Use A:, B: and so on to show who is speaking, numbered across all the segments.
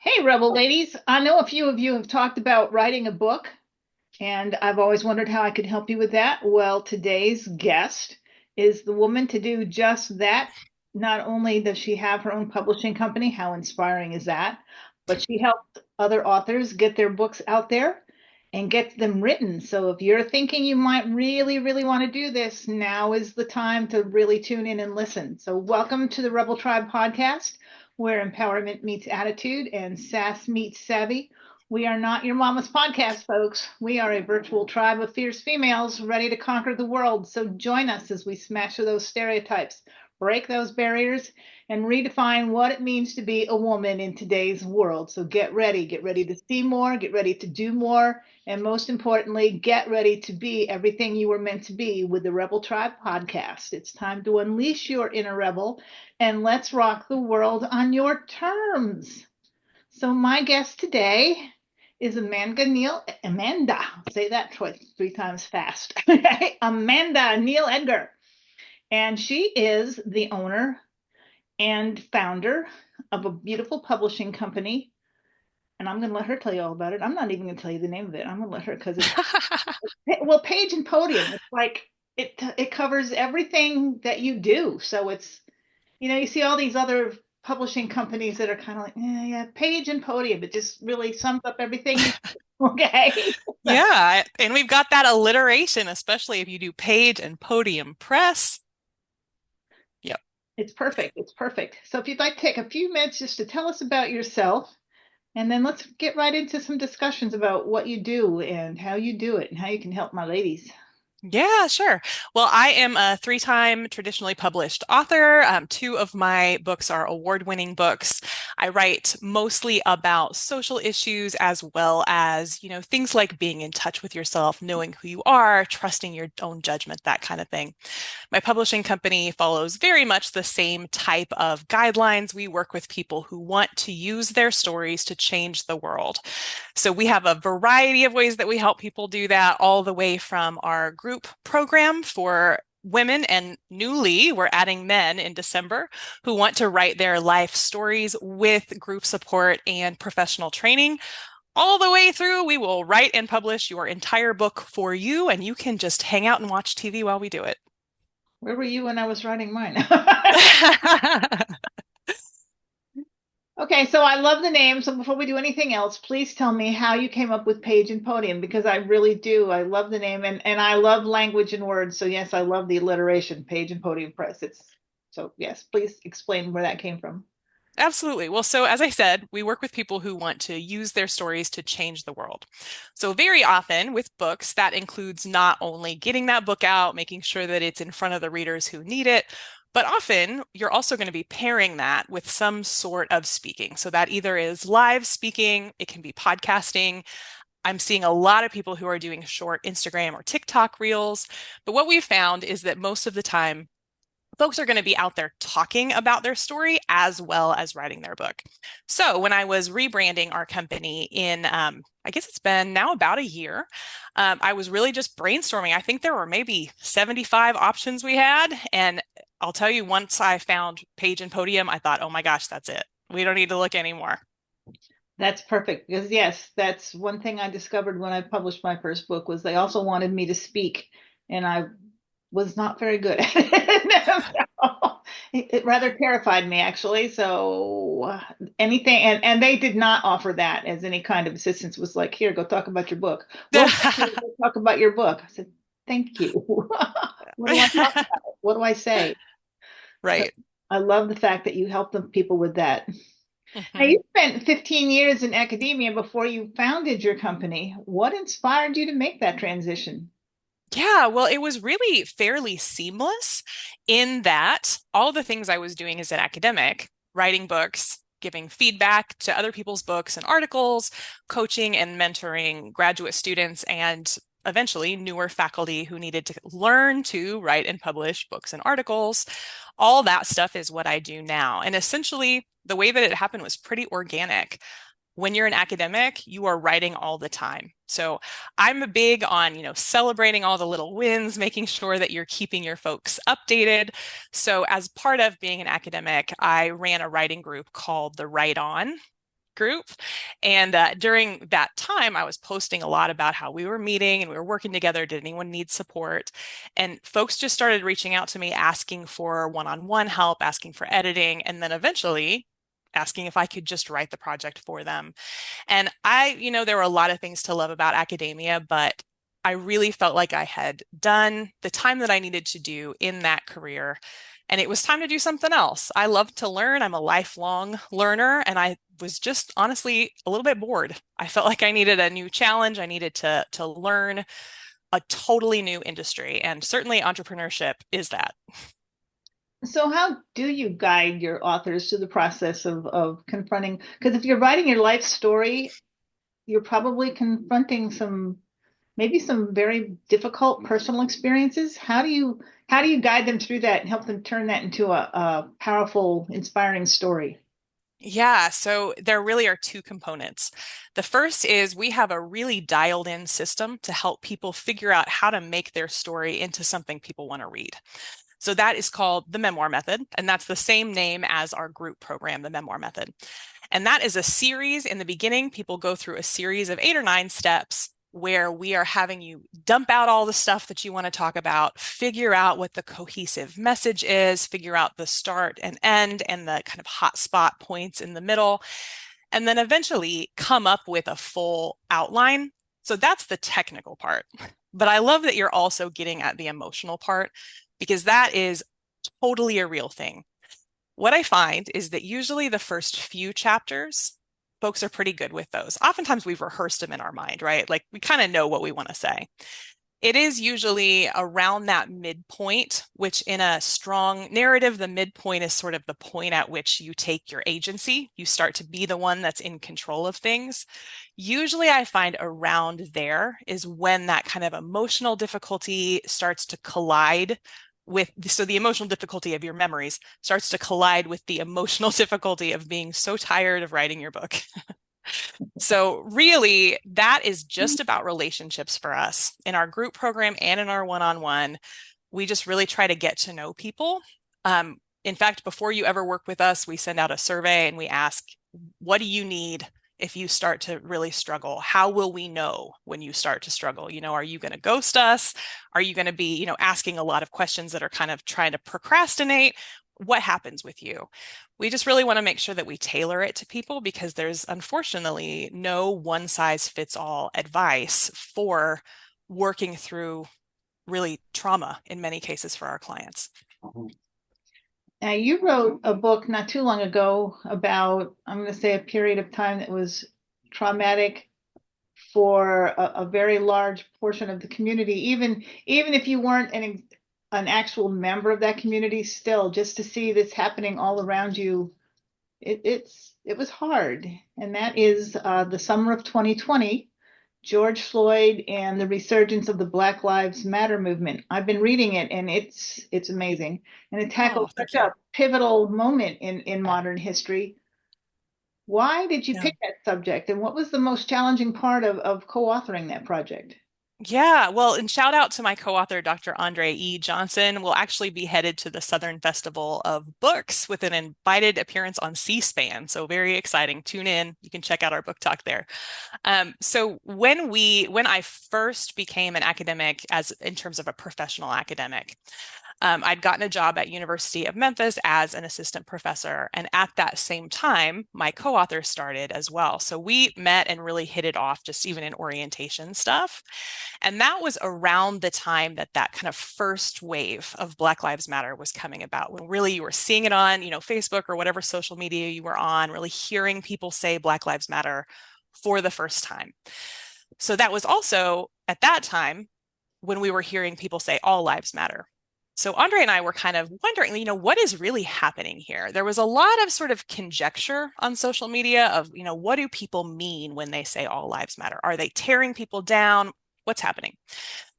A: Hey, Rebel ladies. I know a few of you have talked about writing a book, and I've always wondered how I could help you with that. Well, today's guest is the woman to do just that. Not only does she have her own publishing company, how inspiring is that? But she helped other authors get their books out there and get them written. So if you're thinking you might really, really want to do this, now is the time to really tune in and listen. So welcome to the Rebel Tribe podcast, where empowerment meets attitude and sass meets savvy. We are not your mama's podcast, folks. We are a virtual tribe of fierce females ready to conquer the world. So join us as we smash through those stereotypes, break those barriers, and redefine what it means to be a woman in today's world. So get ready to see more, get ready to do more, and most importantly, get ready to be everything you were meant to be with the Rebel Tribe podcast. It's time to unleash your inner rebel and let's rock the world on your terms. So my guest today is Amanda, say that three times fast. Amanda Nell Edgar. And she is the owner and founder of a beautiful publishing company. And I'm going to let her tell you all about it. I'm not even going to tell you the name of it. I'm going to let her because well, Page and Podium. It's like it covers everything that you do. So it's, you see all these other publishing companies that are kind of like, yeah, Page and Podium. It just really sums up everything. Okay.
B: Yeah, and we've got that alliteration, especially if you do Page and Podium Press. Yep.
A: It's perfect. It's perfect. So if you'd like to take a few minutes just to tell us about yourself, and then let's get right into some discussions about what you do and how you do it and how you can help my ladies.
B: Yeah, sure. Well, I am a three-time traditionally published author. Two of my books are award-winning books. I write mostly about social issues as well as, things like being in touch with yourself, knowing who you are, trusting your own judgment, that kind of thing. My publishing company follows very much the same type of guidelines. We work with people who want to use their stories to change the world. So we have a variety of ways that we help people do that, all the way from our group program for women, and newly we're adding men in December who want to write their life stories with group support and professional training. All the way through, we will write and publish your entire book for you, and you can just hang out and watch TV while we do it.
A: Where were you when I was writing mine? Okay, so I love the name. So before we do anything else, please tell me how you came up with Page and Podium because I really do. I love the name and I love language and words. So yes, I love the alliteration, Page and Podium Press. It's so yes, please explain where that came from.
B: Absolutely. Well, so as I said, we work with people who want to use their stories to change the world. So very often with books, that includes not only getting that book out, making sure that it's in front of the readers who need it, but often you're also going to be pairing that with some sort of speaking. So that either is live speaking, it can be podcasting. I'm seeing a lot of people who are doing short Instagram or TikTok reels. But what we've found is that most of the time, folks are going to be out there talking about their story as well as writing their book. So when I was rebranding our company in, I guess it's been now about a year, I was really just brainstorming. I think there were maybe 75 options we had. And I'll tell you, once I found Page and Podium, I thought, oh my gosh, that's it. We don't need to look anymore.
A: That's perfect because yes, that's one thing I discovered when I published my first book was they also wanted me to speak and I was not very good at it. It rather terrified me actually. So anything and they did not offer that as any kind of assistance. It was like, here, go talk about your book. Well, go talk about your book. I said, thank you. What do I talk about? What do I say? So
B: Right.
A: I love the fact that you help the people with that. Now,
B: Mhm.
A: you spent 15 years in academia before you founded your company. What inspired you to make that transition?
B: Yeah, well, it was really fairly seamless in that all the things I was doing as an academic, writing books, giving feedback to other people's books and articles, coaching and mentoring graduate students, and eventually newer faculty who needed to learn to write and publish books and articles. All that stuff is what I do now. And essentially, the way that it happened was pretty organic. When you're an academic, you are writing all the time. So I'm big on, celebrating all the little wins, making sure that you're keeping your folks updated. So as part of being an academic, I ran a writing group called the Write On. group. And during that time, I was posting a lot about how we were meeting and we were working together. Did anyone need support? And folks just started reaching out to me, asking for one-on-one help, asking for editing, and then eventually asking if I could just write the project for them. And there were a lot of things to love about academia, but I really felt like I had done the time that I needed to do in that career. And it was time to do something else. I love to learn. I'm a lifelong learner, and I was just honestly a little bit bored. I felt like I needed a new challenge. I needed to learn a totally new industry, and certainly entrepreneurship is that.
A: So how do you guide your authors through the process of confronting? Because if you're writing your life story, you're probably confronting maybe some very difficult personal experiences. How do you guide them through that and help them turn that into a powerful, inspiring story?
B: Yeah, so there really are two components. The first is we have a really dialed in system to help people figure out how to make their story into something people want to read. So that is called the memoir method, and that's the same name as our group program, the memoir method. And that is a series. In the beginning, people go through a series of 8 or 9 steps where we are having you dump out all the stuff that you want to talk about, figure out what the cohesive message is, figure out the start and end and the kind of hot spot points in the middle, and then eventually come up with a full outline. So that's the technical part. But I love that you're also getting at the emotional part, because that is totally a real thing. What I find is that usually the first few chapters, folks are pretty good with those. Oftentimes we've rehearsed them in our mind, right? Like we kind of know what we want to say. It is usually around that midpoint, which in a strong narrative, the midpoint is sort of the point at which you take your agency. You start to be the one that's in control of things. Usually I find around there is when that kind of emotional difficulty starts to collide so the emotional difficulty of your memories starts to collide with the emotional difficulty of being so tired of writing your book. So really, that is just about relationships for us. In our group program and in our one-on-one, we just really try to get to know people. In fact, before you ever work with us, we send out a survey and we ask, what do you need if you start to really struggle? How will we know when you start to struggle? Are you going to ghost us? Are you going to be, asking a lot of questions that are kind of trying to procrastinate? What happens with you? We just really want to make sure that we tailor it to people, because there's unfortunately no one size fits all advice for working through really trauma in many cases for our clients.
A: Now, you wrote a book not too long ago about, I'm going to say, a period of time that was traumatic for a very large portion of the community. Even if you weren't an actual member of that community, still, just to see this happening all around you, it was hard. And that is the summer of 2020. George Floyd and the resurgence of the Black Lives Matter movement. I've been reading it, and it's amazing. And it
B: Oh,
A: tackles
B: thank
A: such
B: you.
A: a pivotal moment in modern history. Why did you
B: Yeah.
A: pick that subject, and what was the most challenging part of co-authoring that project?
B: Yeah, well, and shout out to my co-author, Dr. Andre E. Johnson. Will actually be headed to the Southern Festival of Books with an invited appearance on C-SPAN. So very exciting. Tune in. You can check out our book talk there. So when I first became an academic, as in terms of a professional academic, I'd gotten a job at University of Memphis as an assistant professor. And at that same time, my co-author started as well. So we met and really hit it off, just even in orientation stuff. And that was around the time that kind of first wave of Black Lives Matter was coming about, when really you were seeing it on, Facebook or whatever social media you were on, really hearing people say Black Lives Matter for the first time. So that was also at that time when we were hearing people say all lives matter. So Andre and I were kind of wondering, what is really happening here? There was a lot of sort of conjecture on social media of, what do people mean when they say all lives matter? Are they tearing people down? What's happening?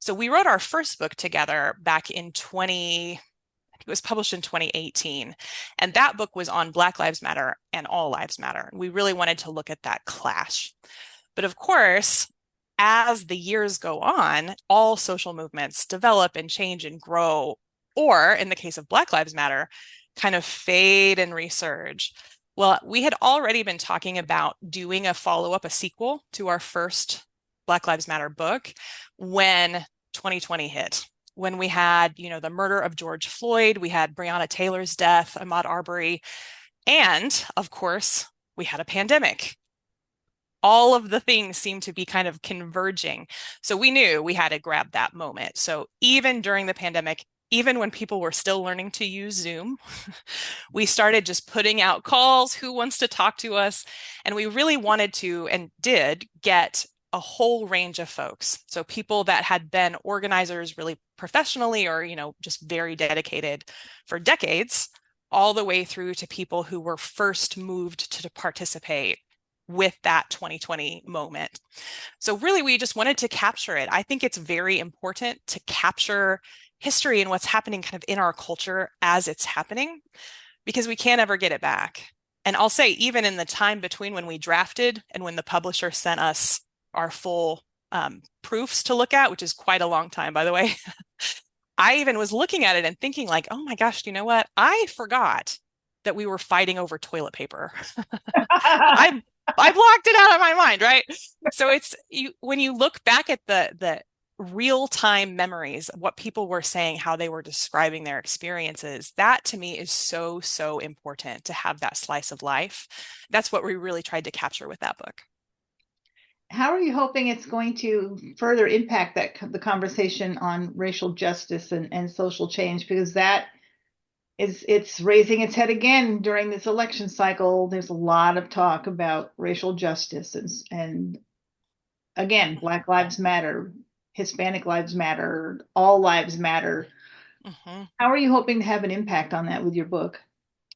B: So we wrote our first book together back in it was published in 2018. And that book was on Black Lives Matter and All Lives Matter. We really wanted to look at that clash. But of course, as the years go on, all social movements develop and change and grow, or in the case of Black Lives Matter, kind of fade and resurge. Well, we had already been talking about doing a follow-up, a sequel to our first Black Lives Matter book when 2020 hit. When we had, the murder of George Floyd, we had Breonna Taylor's death, Ahmaud Arbery, and of course, we had a pandemic. All of the things seem to be kind of converging. So we knew we had to grab that moment. So even during the pandemic, even when people were still learning to use Zoom, we started just putting out calls, who wants to talk to us? And we really wanted to and did get a whole range of folks. So people that had been organizers really professionally or, just very dedicated for decades, all the way through to people who were first moved to participate with that 2020 moment. So really, we just wanted to capture it. I think it's very important to capture history and what's happening kind of in our culture as it's happening, because we can't ever get it back. And I'll say, even in the time between when we drafted and when the publisher sent us our full proofs to look at, which is quite a long time, by the way, I even was looking at it and thinking like, oh my gosh, you know what? I forgot that we were fighting over toilet paper. I I blocked it out of my mind, right? So it's when you look back at the real-time memories of what people were saying, how they were describing their experiences, that to me is so, so important to have that slice of life. That's what we really tried to capture with that book.
A: How are you hoping it's going to further impact the conversation on racial justice and social change? Because it's raising its head again during this election cycle. There's a lot of talk about racial justice and again, Black Lives Matter, Hispanic Lives Matter, all lives matter.
B: Mm-hmm.
A: How are you hoping to have an impact on that with your book?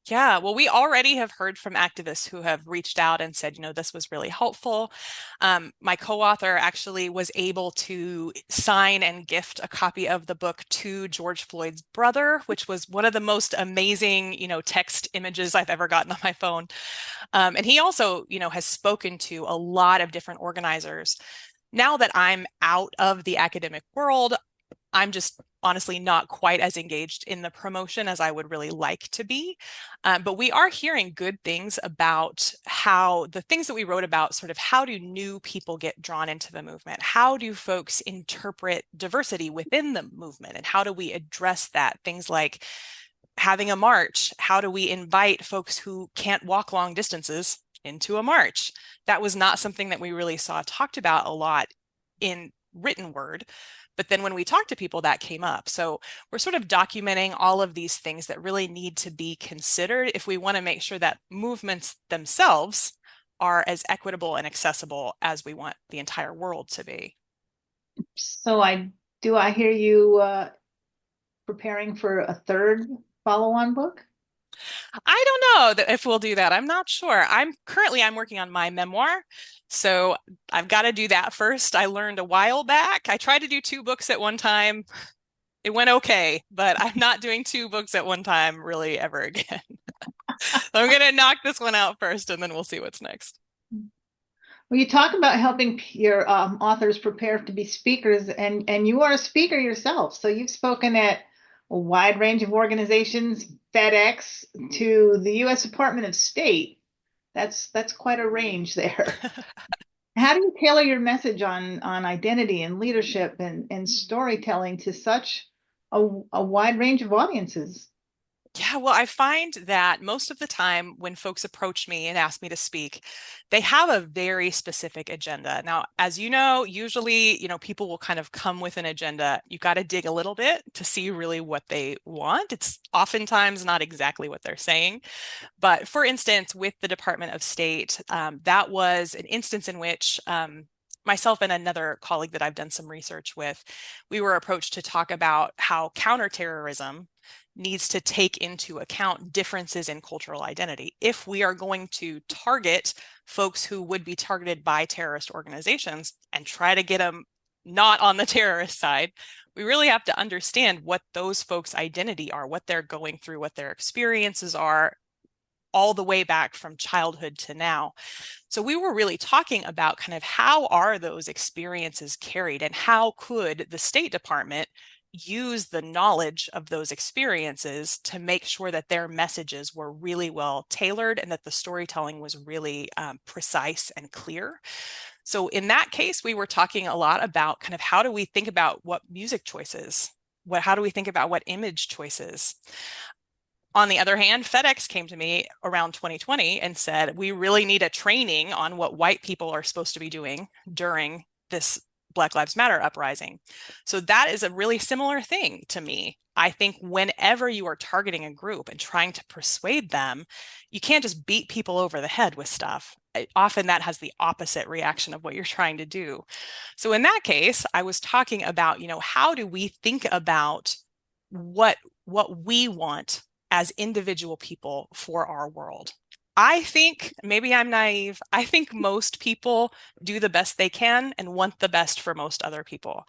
B: Yeah, well, we already have heard from activists who have reached out and said, this was really helpful. My co-author actually was able to sign and gift a copy of the book to George Floyd's brother, which was one of the most amazing, text images I've ever gotten on my phone. And he also, has spoken to a lot of different organizers. Now that I'm out of the academic world, I'm just honestly not quite as engaged in the promotion as I would really like to be. But we are hearing good things about how the things that we wrote about, sort of how do new people get drawn into the movement? How do folks interpret diversity within the movement? And how do we address that? Things like having a march. How do we invite folks who can't walk long distances into a march? That was not something that we really saw talked about a lot in written word. But then when we talked to people, that came up. So we're sort of documenting all of these things that really need to be considered if we want to make sure that movements themselves are as equitable and accessible as we want the entire world to be.
A: So I hear you preparing for a third follow-on book?
B: I don't know if we'll do that. I'm not sure. I'm working on my memoir. So I've got to do that first. I learned a while back. I tried to do two books at one time. It went okay, but I'm not doing two books at one time really ever again. I'm going to knock this one out first and then we'll see what's next.
A: Well, you talk about helping your authors prepare to be speakers, and you are a speaker yourself. So you've spoken at a wide range of organizations, FedEx to the U.S. Department of State. That's quite a range there. How do you tailor your message on identity and leadership and storytelling to such a wide range of audiences?
B: Yeah, well, I find that most of the time when folks approach me and ask me to speak, they have a very specific agenda. Now, as you know, usually, people will kind of come with an agenda. You've got to dig a little bit to see really what they want. It's oftentimes not exactly what they're saying. But for instance, with the Department of State, that was an instance in which myself and another colleague that I've done some research with, we were approached to talk about how counterterrorism needs to take into account differences in cultural identity. If we are going to target folks who would be targeted by terrorist organizations and try to get them not on the terrorist side, we really have to understand what those folks' identity are, what they're going through, what their experiences are, all the way back from childhood to now. So we were really talking about kind of how are those experiences carried and how could the State Department use the knowledge of those experiences to make sure that their messages were really well tailored and that the storytelling was really precise and clear. So in that case, we were talking a lot about kind of how do we think about what music choices, how do we think about what image choices. On the other hand, FedEx came to me around 2020 and said, we really need a training on what white people are supposed to be doing during this Black Lives Matter uprising. So that is a really similar thing to me. I think whenever you are targeting a group and trying to persuade them, you can't just beat people over the head with stuff. Often that has the opposite reaction of what you're trying to do. So in that case, I was talking about, how do we think about what we want as individual people for our world? I think, maybe I'm naive, I think most people do the best they can and want the best for most other people.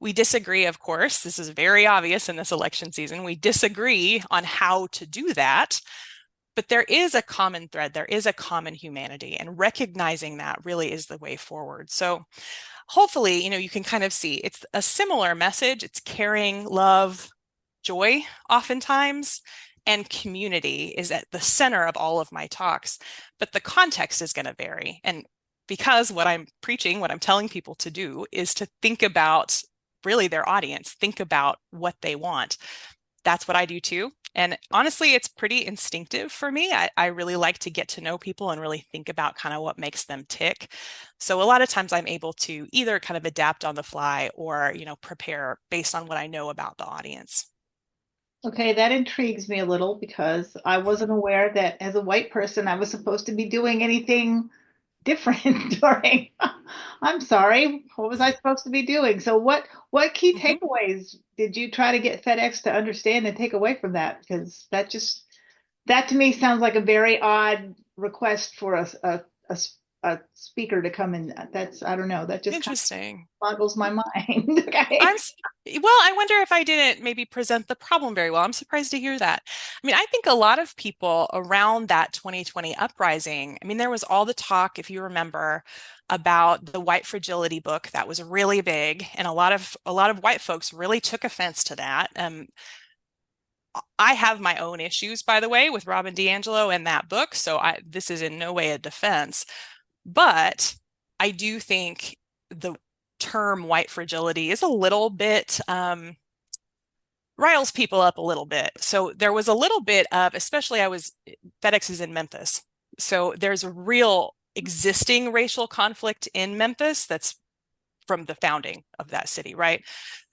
B: We disagree, of course. This is very obvious in this election season. We disagree on how to do that, but there is a common thread. There is a common humanity, and recognizing that really is the way forward. So hopefully, you can kind of see it's a similar message. It's caring, love, joy, oftentimes, and community is at the center of all of my talks, but the context is going to vary. And because what I'm preaching, what I'm telling people to do is to think about really their audience, think about what they want. That's what I do too. And honestly, it's pretty instinctive for me. I really like to get to know people and really think about kind of what makes them tick. So a lot of times I'm able to either kind of adapt on the fly or, prepare based on what I know about the audience.
A: Okay, that intrigues me a little because I wasn't aware that as a white person I was supposed to be doing anything different during. I'm sorry, what was I supposed to be doing? So what key
B: Mhm.
A: takeaways did you try to get FedEx to understand and take away from that? Because that to me sounds like a very odd request for a speaker to come in. That's I don't know, that just kind of
B: Interesting.
A: boggles my mind.
B: I'm
A: Okay.
B: s- well, I wonder if I didn't maybe present the problem very well. I'm surprised to hear that. I mean, I think a lot of people around that 2020 uprising, I mean, there was all the talk, if you remember, about the white fragility book that was really big, and a lot of white folks really took offense to that. I have my own issues, by the way, with Robin DiAngelo and that book, so this is in no way a defense. But I do think the term white fragility is a little bit riles people up a little bit. So there was a little bit of, especially FedEx is in Memphis. So there's a real existing racial conflict in Memphis that's from the founding of that city, right?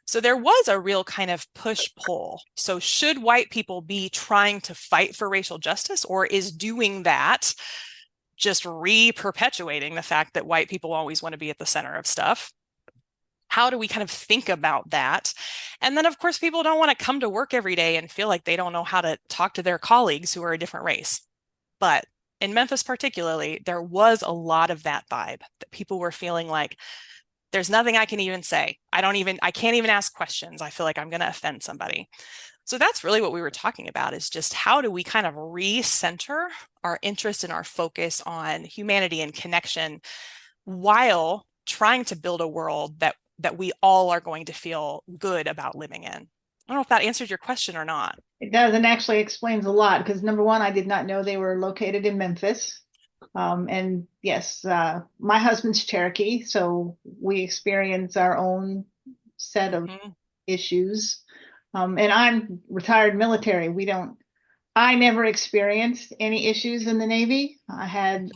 B: So there was a real kind of push-pull. So should white people be trying to fight for racial justice, or is doing that just re-perpetuating the fact that white people always want to be at the center of stuff? How do we kind of think about that? And then, of course, people don't want to come to work every day and feel like they don't know how to talk to their colleagues who are a different race. But in Memphis, particularly, there was a lot of that vibe that people were feeling like there's nothing I can even say. I can't even ask questions. I feel like I'm going to offend somebody. So that's really what we were talking about, is just how do we kind of recenter our interest and our focus on humanity and connection while trying to build a world that we all are going to feel good about living in. I don't know if that answered your question or not.
A: It does, and actually explains a lot because number one, I did not know they were located in Memphis. And yes, my husband's Cherokee, so we experience our own set of
B: Mm-hmm.
A: issues. And I'm retired military. I never experienced any issues in the Navy. I had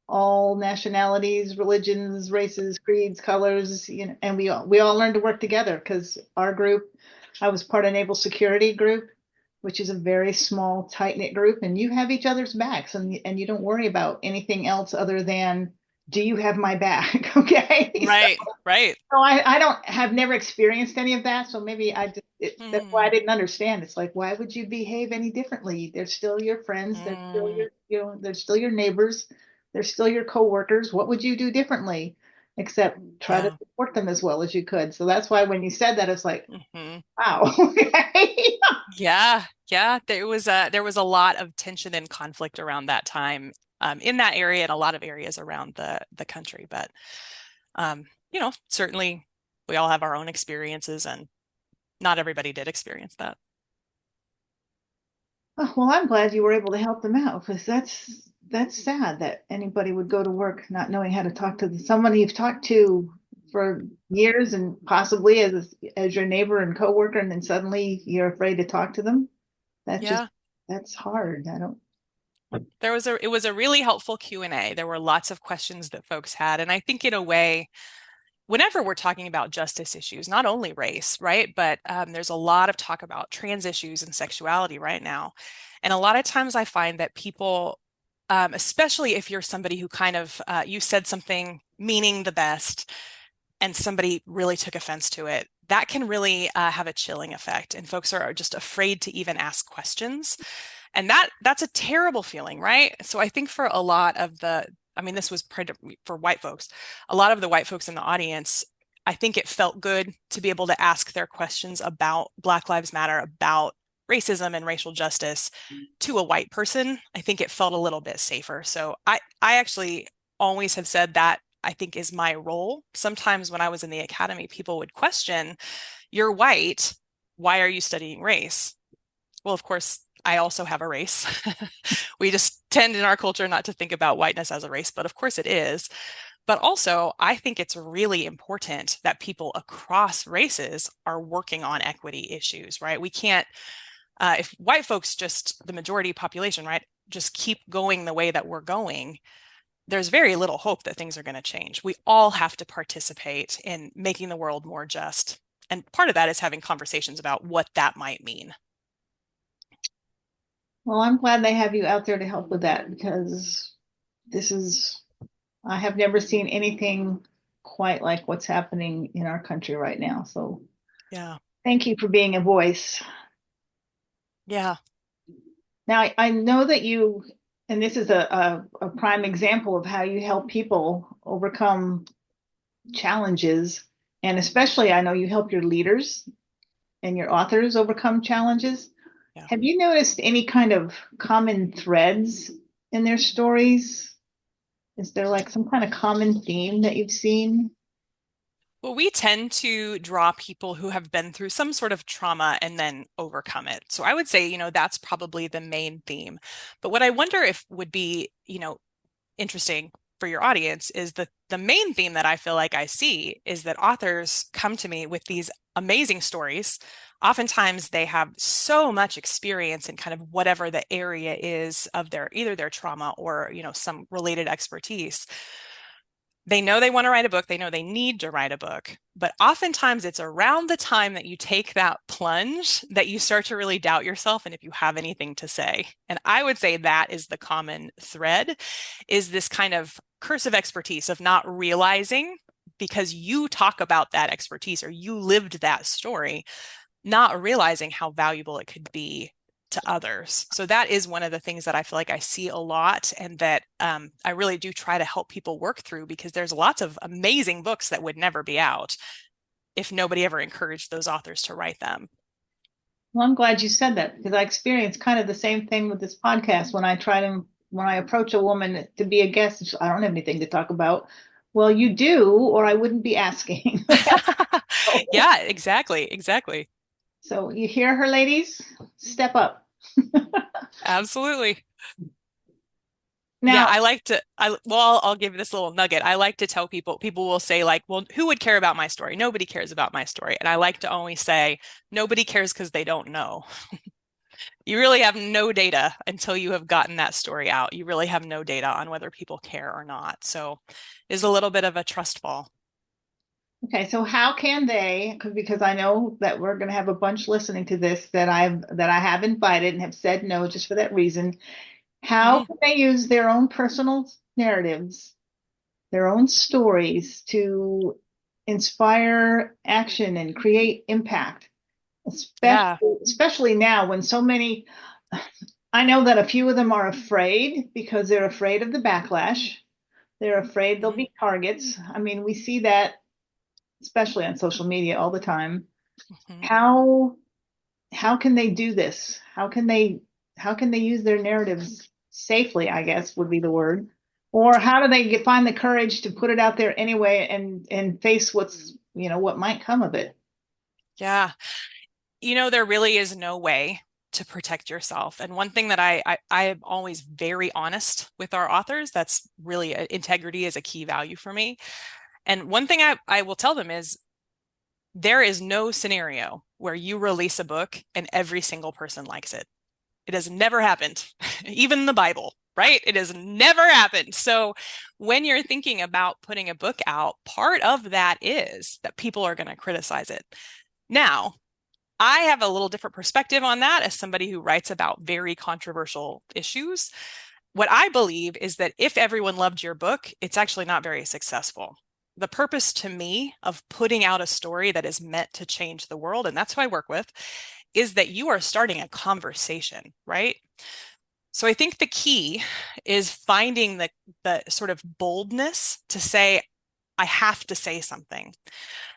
A: all nationalities, religions, races, creeds, colors, and we all learned to work together because our group, I was part of Naval Security Group, which is a very small, tight-knit group, and you have each other's backs, and you don't worry about anything else other than, do you have my back? Okay.
B: Right, right.
A: So I don't have never experienced any of that, so maybe that's why I
B: Mm,
A: didn't understand. It's like, why would you behave any differently? They're still your friends, they're still
B: mm,
A: they're still your neighbors, they're still your coworkers. What would you do differently? Except try to
B: yeah.
A: support them as well as you could. So that's why when you said that, it's like,
B: Hmm.
A: wow. Okay.
B: Yeah, yeah. There was a lot of tension and conflict around that time, in that area and a lot of areas around the country. But certainly we all have our own experiences, and not everybody did experience that.
A: Oh, well, I'm glad you were able to help them out because that's sad that anybody would go to work not knowing how to talk to someone you've talked to for years and possibly as your neighbor and coworker, and then suddenly you're afraid to talk to them. That just
B: Yeah.
A: that's hard. I don't.
B: It was a really helpful Q&A. There were lots of questions that folks had. And I think in a way, whenever we're talking about justice issues, not only race, right? But there's a lot of talk about trans issues and sexuality right now. And a lot of times I find that people, especially if you're somebody who kind of, you said something meaning the best and somebody really took offense to it, that can really have a chilling effect. And folks are just afraid to even ask questions. And that's a terrible feeling, right? So I think for a lot of I mean, this was for white folks, a lot of the white folks in the audience, I think it felt good to be able to ask their questions about Black Lives Matter, about racism and racial justice to a white person. I think it felt a little bit safer. So I actually always have said that I think is my role. Sometimes when I was in the academy, people would question, "You're white. Why are you studying race?" Well, of course, I also have a race. We just tend in our culture not to think about whiteness as a race, but of course it is. But also, I think it's really important that people across races are working on equity issues, right? We can't, if white folks, just the majority population, right, just keep going the way that we're going, there's very little hope that things are going to change. We all have to participate in making the world more just. And part of that is having conversations about what that might mean.
A: Well, I'm glad they have you out there to help with that because this is, I have never seen anything quite like what's happening in our country right now. So
B: Yeah.
A: thank you for being a voice.
B: Yeah.
A: Now, I know that you, and this is a prime example of how you help people overcome challenges. And especially, I know you help your leaders and your authors overcome challenges.
B: Yeah.
A: Have you noticed any kind of common threads in their stories? Is there like some kind of common theme that you've seen?
B: Well, we tend to draw people who have been through some sort of trauma and then overcome it. So I would say, that's probably the main theme. But what I wonder if would be, interesting for your audience is the main theme that I feel like I see is that authors come to me with these amazing stories. Oftentimes they have so much experience in kind of whatever the area is of their either their trauma or, some related expertise. They know they want to write a book, they know they need to write a book, but oftentimes it's around the time that you take that plunge that you start to really doubt yourself and if you have anything to say. And I would say that is the common thread, is this kind of curse of expertise of not realizing, because you talk about that expertise or you lived that story, not realizing how valuable it could be to others. So that is one of the things that I feel like I see a lot and that I really do try to help people work through, because there's lots of amazing books that would never be out if nobody ever encouraged those authors to write them.
A: Well, I'm glad you said that because I experienced kind of the same thing with this podcast when I approach a woman to be a guest, I don't have anything to talk about. Well, you do, or I wouldn't be asking.
B: Yeah, exactly, exactly.
A: So you hear her, ladies? Step up.
B: Absolutely. Yeah,
A: Now,
B: I like to I'll give you this little nugget. I like to tell people will say like, "Well, who would care about my story?" Nobody cares about my story. And I like to always say, nobody cares because they don't know. You really have no data until you have gotten that story out. You really have no data on whether people care or not. So it's a little bit of a trust fall.
A: okay, so how can they, because I know that we're going to have a bunch listening to this that I have invited and have said no just for that reason. How
B: Mhm.
A: can they use their own personal narratives, their own stories to inspire action and create impact,
B: Yeah.
A: especially now when so many, I know that a few of them are afraid because they're afraid of the backlash. They're afraid they'll
B: Mhm.
A: be targets. I mean, we see that especially on social media all the time.
B: Mhm.
A: How how can they do this? How can they use their narratives safely, I guess would be the word. Or how do they find the courage to put it out there anyway and face what might come of it?
B: Yeah. There really is no way to protect yourself. And one thing that I am always very honest with our authors. That's really integrity is a key value for me. And one thing I will tell them is there is no scenario where you release a book and every single person likes it. It has never happened, even in the Bible, right? It has never happened. So when you're thinking about putting a book out, part of that is that people are going to criticize it. Now, I have a little different perspective on that as somebody who writes about very controversial issues. What I believe is that if everyone loved your book, it's actually not very successful. The purpose to me of putting out a story that is meant to change the world, and that's who I work with, is that you are starting a conversation, right? So I think the key is finding the sort of boldness to say, I have to say something.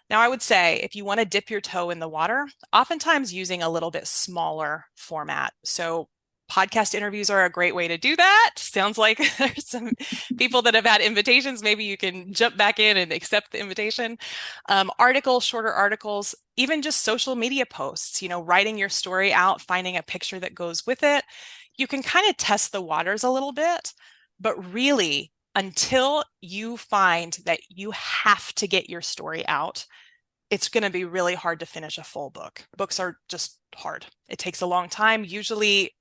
B: Now, I would say if you want to dip your toe in the water, oftentimes using a little bit smaller format. So podcast interviews are a great way to do that. Sounds like there's some people that have had invitations. Maybe you can jump back in and accept the invitation. Articles, shorter articles, even just social media posts, writing your story out, finding a picture that goes with it. You can kind of test the waters a little bit, but really, until you find that you have to get your story out, it's going to be really hard to finish a full book. Books are just hard. It takes a long time. Usually,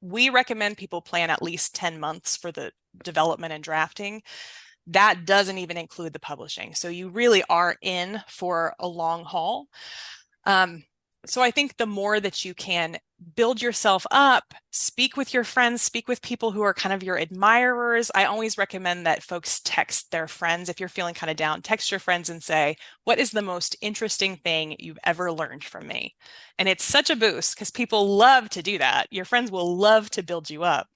B: we recommend people plan at least 10 months for the development and drafting. That doesn't even include the publishing. So you really are in for a long haul. So I think the more that you can build yourself up, speak with your friends, speak with people who are kind of your admirers. I always recommend that folks text their friends. If you're feeling kind of down, text your friends and say, what is the most interesting thing you've ever learned from me? And it's such a boost because people love to do that. Your friends will love to build you up,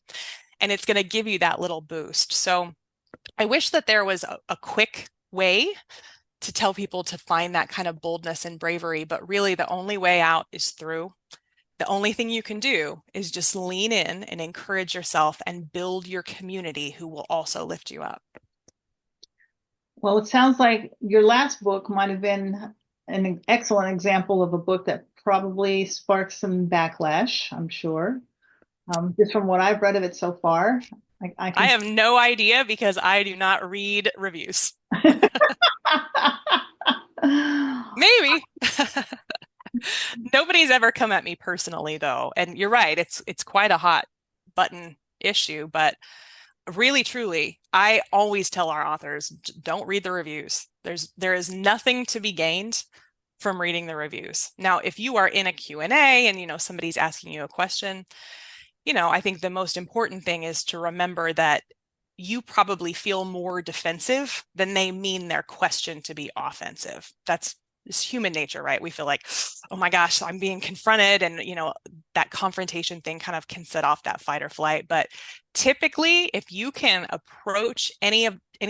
B: and it's going to give you that little boost. So I wish that there was a quick way to tell people to find that kind of boldness and bravery, but really the only way out is through. The only thing you can do is just lean in and encourage yourself and build your community who will also lift you up.
A: Well, it sounds like your last book might have been an excellent example of a book that probably sparked some backlash, I'm sure. Just from what I've read of it so far, I
B: I
A: can.
B: have no idea because I do not read reviews. Maybe. Nobody's ever come at me personally though. And you're right, it's quite a hot button issue, but really truly, I always tell our authors, don't read the reviews. There is nothing to be gained from reading the reviews. Now, if you are in a Q&A and somebody's asking you a question, I think the most important thing is to remember that you probably feel more defensive than they mean their question to be offensive. That's human nature, right? We feel like, oh my gosh, I'm being confronted. And, that confrontation thing kind of can set off that fight or flight. But typically, if you can approach any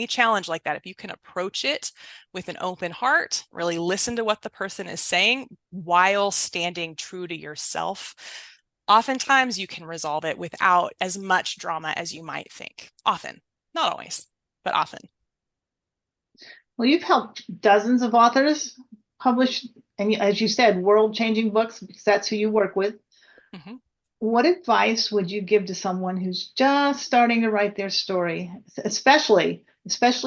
B: challenge like that, if you can approach it with an open heart, really listen to what the person is saying while standing true to yourself, oftentimes you can resolve it without as much drama as you might think. Often, not always, but often.
A: Well, you've helped dozens of authors publish, and as you said, world-changing books, because that's who you work with.
B: Mm-hmm.
A: What advice would you give to someone who's just starting to write their story, especially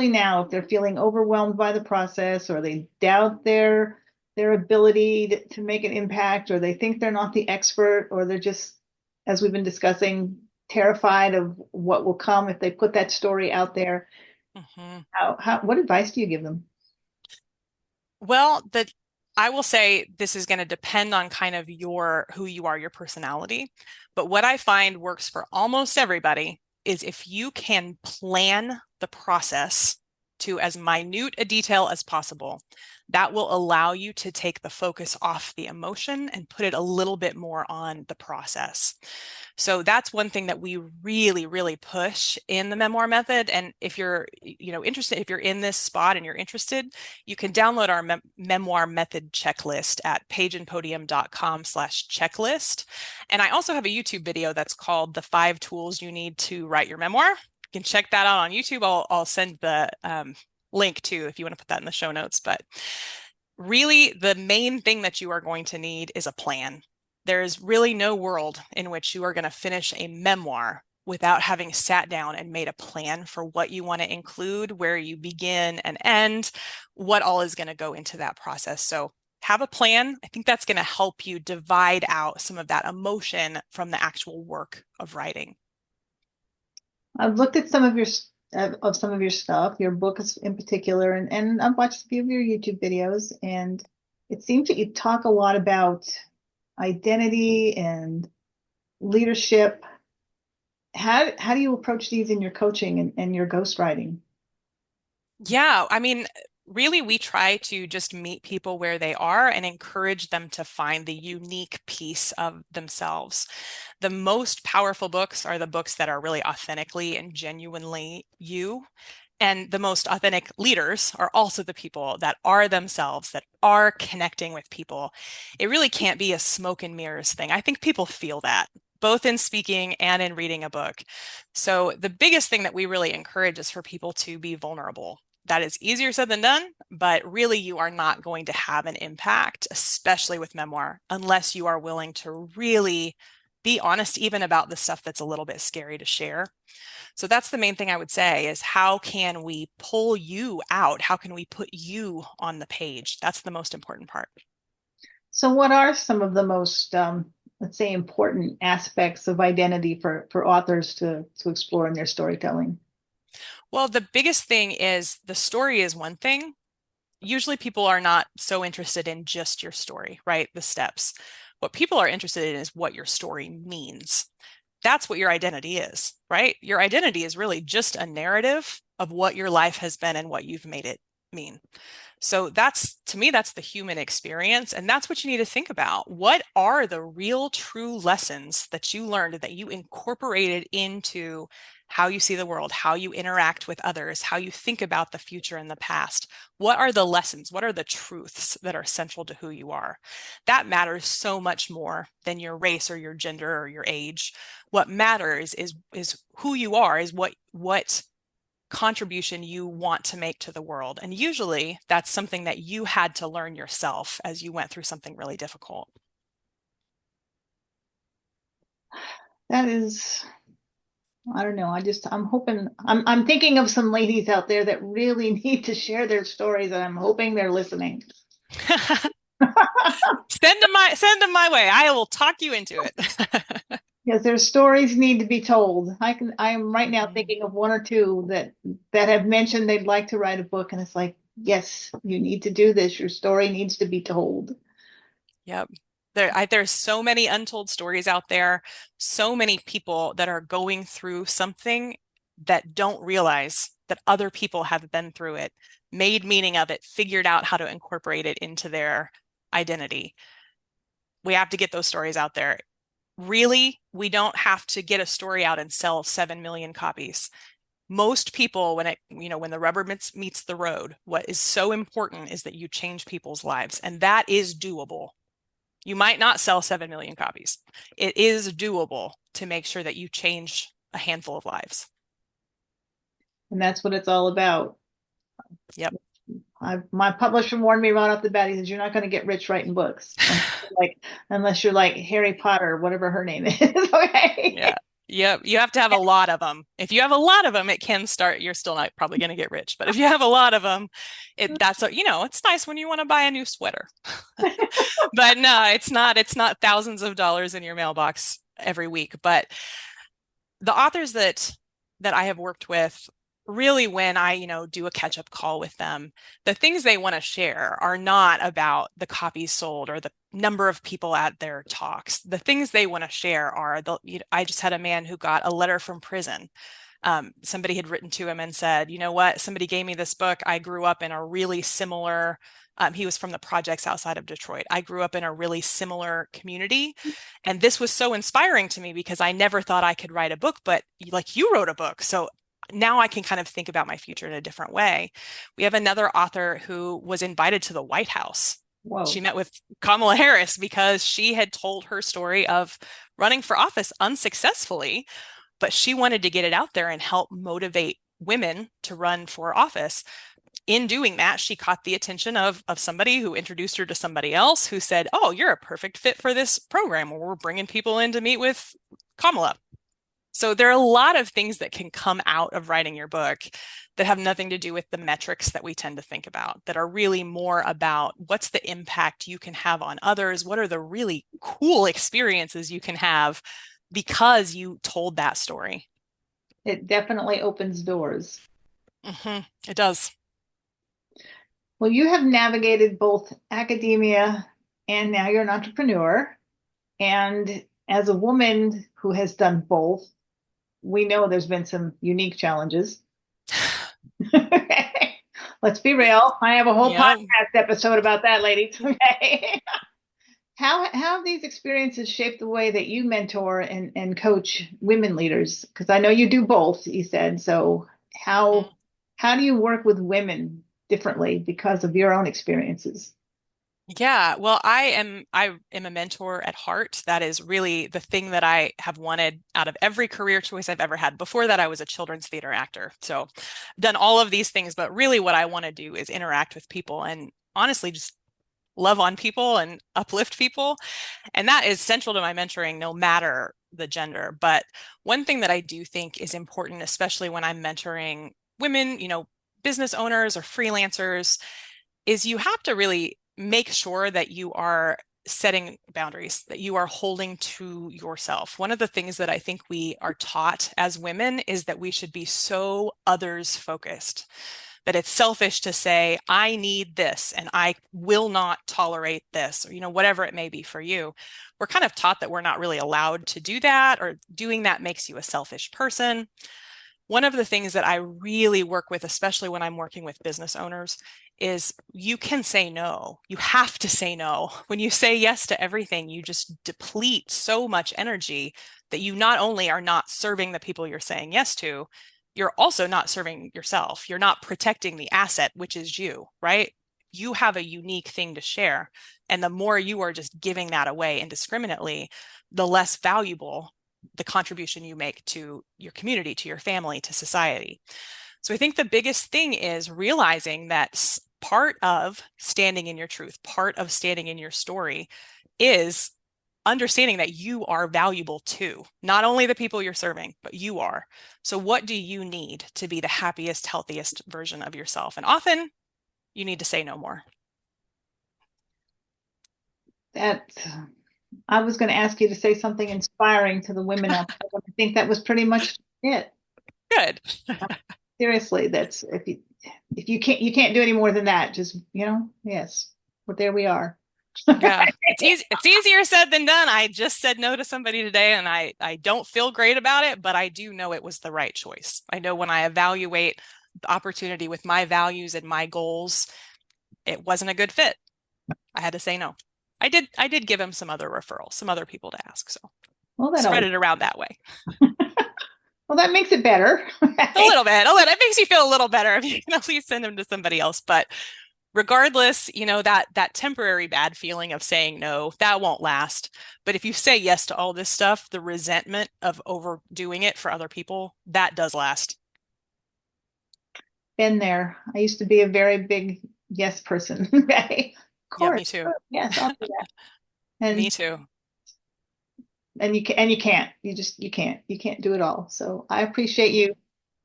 A: now if they're feeling overwhelmed by the process, or they doubt their ability to make an impact, or they think they're not the expert, or they're just, as we've been discussing, terrified of what will come if they put that story out there?
B: Mm-hmm.
A: What advice do you give them?
B: Well, I will say this is going to depend on kind of who you are, your personality. But what I find works for almost everybody is if you can plan the process to as minute a detail as possible, that will allow you to take the focus off the emotion and put it a little bit more on the process. So that's one thing that we really, really push in the memoir method. And if you're, interested, if you're in this spot and you're interested, you can download our memoir method checklist at pageandpodium.com/checklist. And I also have a YouTube video that's called The 5 Tools You Need to Write Your Memoir. You can check that out on YouTube. I'll send the link too if you want to put that in the show notes. But Really, the main thing that you are going to need is a plan. There is really no world in which you are going to finish a memoir without having sat down and made a plan for what you want to include, where you begin and end, what all is going to go into that process. So have a plan. I think that's going to help you divide out some of that emotion from the actual work of writing.
A: I've looked at some of your stuff, your books in particular, and I've watched a few of your YouTube videos, and it seems that you talk a lot about identity and leadership. How do you approach these in your coaching and your ghostwriting?
B: Yeah, I mean, really, we try to just meet people where they are and encourage them to find the unique piece of themselves. The most powerful books are the books that are really authentically and genuinely you. And the most authentic leaders are also the people that are themselves, that are connecting with people. It really can't be a smoke and mirrors thing. I think people feel that, both in speaking and in reading a book. So the biggest thing that we really encourage is for people to be vulnerable. That is easier said than done, but really you are not going to have an impact, especially with memoir, unless you are willing to really be honest even about the stuff that's a little bit scary to share. So that's the main thing I would say is how can we pull you out? How can we put you on the page? That's the most important part.
A: So, what are some of the most, let's say, important aspects of identity for authors to explore in their storytelling?
B: Well, the biggest thing is the story is one thing. Usually people are not so interested in just your story, right? The steps. What people are interested in is what your story means. That's what your identity is, right? Your identity is really just a narrative of what your life has been and what you've made it mean. So that's, to me, that's the human experience. And that's what you need to think about. What are the real true lessons that you learned that you incorporated into how you see the world, how you interact with others, how you think about the future and the past? What are the lessons? What are the truths that are central to who you are? That matters so much more than your race or your gender or your age. What matters is who you are, is what contribution you want to make to the world. And usually that's something that you had to learn yourself as you went through something really difficult.
A: That is, I don't know. I'm hoping, I'm thinking of some ladies out there that really need to share their stories, and I'm hoping they're listening.
B: Send them my way. I will talk you into it.
A: Because their stories need to be told. I am right now
B: Mhm.
A: thinking of one or two that have mentioned they'd like to write a book, and it's like, yes, you need to do this. Your story needs to be told.
B: Yep. There's so many untold stories out there, so many people that are going through something that don't realize that other people have been through it, made meaning of it, figured out how to incorporate it into their identity. We have to get those stories out there. Really, we don't have to get a story out and sell 7 million copies. Most people, when the rubber meets the road, what is so important is that you change people's lives, and that is doable. You might not sell 7 million copies. It is doable to make sure that you change a handful of lives.
A: And that's what it's all about.
B: Yep.
A: My publisher warned me right off the bat. He says, "You're not going to get rich writing books, unless you're like Harry Potter, whatever her name is." Okay.
B: Yeah. Yep. You have to have a lot of them. If you have a lot of them, it can start, you're still not probably going to get rich. But if you have a lot of them, it's nice when you want to buy a new sweater. But no, it's not thousands of dollars in your mailbox every week. But the authors that I have worked with, really when I, do a catch-up call with them, the things they want to share are not about the copies sold or the number of people at their talks. The things they want to share are I just had a man who got a letter from prison. Somebody had written to him and said, you know what, somebody gave me this book. I grew up in a really similar, he was from the projects outside of Detroit. I grew up in a really similar community. And this was so inspiring to me because I never thought I could write a book, but like you wrote a book. So now I can kind of think about my future in a different way. We have another author who was invited to the White House. She
A: Whoa.
B: met with Kamala Harris because she had told her story of running for office unsuccessfully, but she wanted to get it out there and help motivate women to run for office. in doing that, she caught the attention of somebody who introduced her to somebody else who said, "Oh, you're a perfect fit for this program where we're bringing people in to meet with Kamala." So there are a lot of things that can come out of writing your book that have nothing to do with the metrics that we tend to think about, that are really more about what's the impact you can have on others, what are the really cool experiences you can have because you told that story.
A: It definitely opens doors.
B: It does.
A: Well, you have navigated both academia and now you're an entrepreneur. And as a woman who has done both, we know there's been some unique challenges. Let's be real. I have a whole
B: Yep.
A: podcast episode about that, ladies. Okay. How have these experiences shaped the way that you mentor and coach women leaders? Because I know you do both, you said. So how do you work with women differently because of your own experiences?
B: Yeah, well, I am a mentor at heart. That is really the thing that I have wanted out of every career choice I've ever had. Before that, I was a children's theater actor. So I've done all of these things, but really what I want to do is interact with people and honestly just love on people and uplift people. And that is central to my mentoring, no matter the gender. But one thing that I do think is important, especially when I'm mentoring women, business owners or freelancers, is you have to really make sure that you are setting boundaries, that you are holding to yourself. One of the things that I think we are taught as women is that we should be so others focused, that it's selfish to say, I need this and I will not tolerate this, or, whatever it may be for you. We're kind of taught that we're not really allowed to do that, or doing that makes you a selfish person. One of the things that I really work with, especially when I'm working with business owners, is you can say no. You have to say no. When you say yes to everything, you just deplete so much energy that you not only are not serving the people you're saying yes to, you're also not serving yourself. You're not protecting the asset, which is you, right? You have a unique thing to share. And the more you are just giving that away indiscriminately, the less valuable the contribution you make to your community, to your family, to society. So I think the biggest thing is realizing that part of standing in your truth, part of standing in your story is understanding that you are valuable too, not only the people you're serving, but you are. So what do you need to be the happiest, healthiest version of yourself? And often you need to say no more.
A: That I was going to ask you to say something inspiring to the women out there. I think that was pretty much it.
B: Good.
A: Seriously, that's if you can't do any more than that. Just yes, but there we are.
B: Yeah, it's easy. It's easier said than done. I just said no to somebody today and I don't feel great about it, but I do know it was the right choice. I know when I evaluate the opportunity with my values and my goals, it wasn't a good fit. I had to say no. I did give him some other referrals, some other people to ask. So
A: Well, that
B: spread
A: always,
B: it around that way.
A: well, that makes it better.
B: A little bit. It makes you feel a little better if you can at least send them to somebody else. But regardless, that temporary bad feeling of saying no, that won't last. But if you say yes to all this stuff, the resentment of overdoing it for other people, that does last.
A: Been there. I used to be a very big yes person. Okay. Of
B: Yeah,
A: course.
B: me too.
A: Sure, yes, I'll do that.
B: Me
A: And
B: too.
A: you can't. You can't do it all. So I appreciate you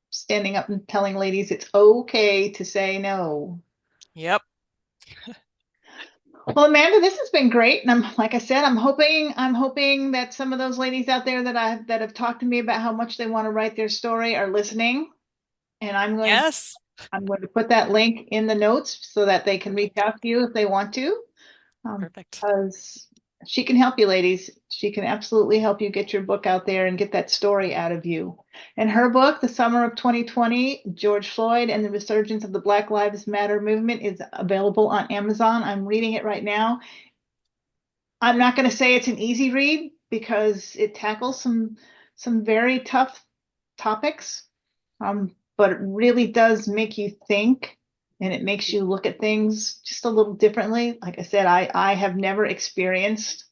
A: standing up and telling ladies it's okay to say no.
B: Yep.
A: Well, Amanda, this has been great, and like I said, I'm hoping that some of those ladies out there that have talked to me about how much they want to write their story are listening, and
B: Yes.
A: I'm going to put that link in the notes so that they can reach out to you if they want to.
B: Perfect.
A: Because she can help you, ladies. She can absolutely help you get your book out there and get that story out of you. And her book, The Summer of 2020, George Floyd and the Resurgence of the Black Lives Matter Movement, is available on Amazon. I'm reading it right now. I'm not going to say it's an easy read because it tackles some very tough topics, but it really does make you think, and it makes you look at things just a little differently. Like I said, I have never experienced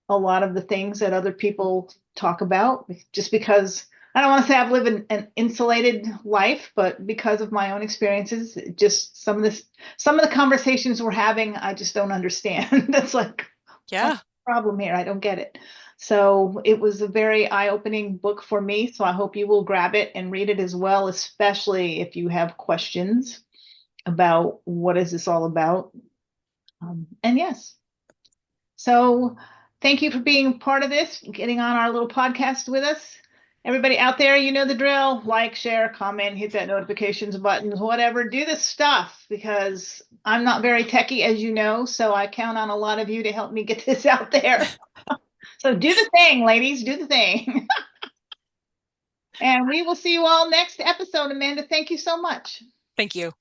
A: a lot of the things that other people talk about just because I don't want to say I've lived an insulated life, but because of my own experiences, just some of the conversations we're having, I just don't understand. That's like, what's
B: Yeah.
A: the problem here? I don't get it. So it was a very eye-opening book for me. So I hope you will grab it and read it as well, especially if you have questions about what is this all about. And yes, so thank you for being part of this, getting on our little podcast with us. Everybody out there, you know the drill. Like, share, comment, hit that notifications button, whatever. Do the stuff because I'm not very techy, as you know. So I count on a lot of you to help me get this out there. So do the thing, ladies. Do the thing. And we will see you all next episode. Amanda, thank you so much.
B: Thank you.